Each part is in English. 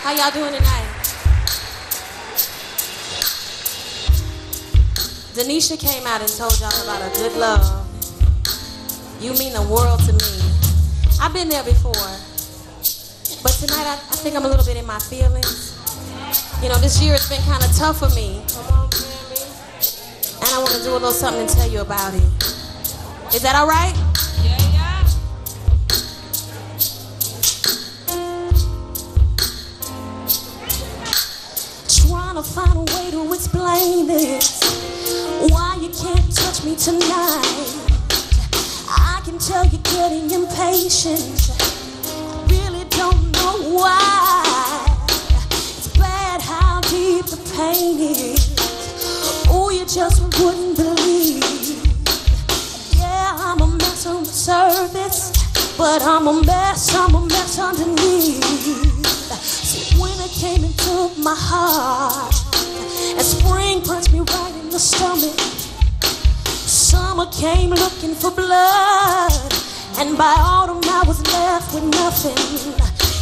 How y'all doing tonight? Denisha came out and told y'all about a good love. You mean the world to me. I've been there before. But tonight I think I'm a little bit in my feelings. You know, this year has been kind of tough for me. And I want to do a little something and tell you about it. Is that all right? Yeah. Trying to find a way to explain this. Why you can't touch me tonight. I can tell you're getting impatient. I really don't know why. It's bad how deep the pain is. Oh, you just wouldn't believe. Yeah, I'm a mess on the surface, but I'm a mess underneath. See, winter came and took my heart, and spring punched me right in the stomach. Summer came looking for blood, and by autumn I was left with nothing.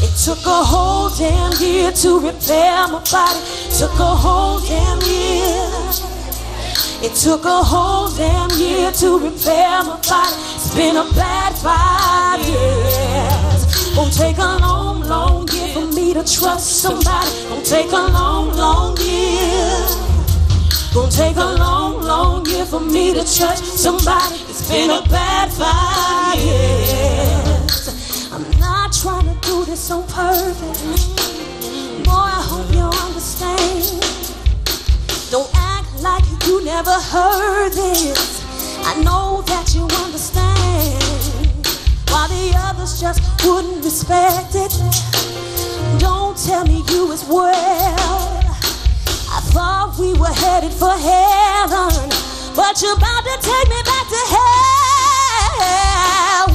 It took a whole damn year to repair my body. Took a whole damn year. It took a whole damn year to repair my body. It's been a bad 5 years. Gonna take a long, long year for me to trust somebody. Gonna take a long, long year. Gonna take a long, long year for me to trust somebody. It's been a bad 5 years. I'm not trying to do this on purpose. Boy, I hope you understand. Don't act like you never heard this. I know that you understand. While the others just wouldn't respect it. Don't tell me you as well. I thought we were headed for heaven, but you're about to take me back to hell.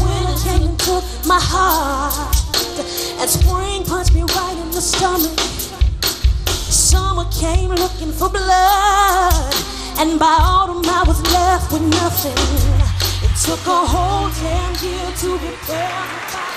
Winter came and took my heart, and spring punched me right in the stomach. Summer came looking for blood, and by autumn I was left with nothing. It took a whole damn year to repair my body.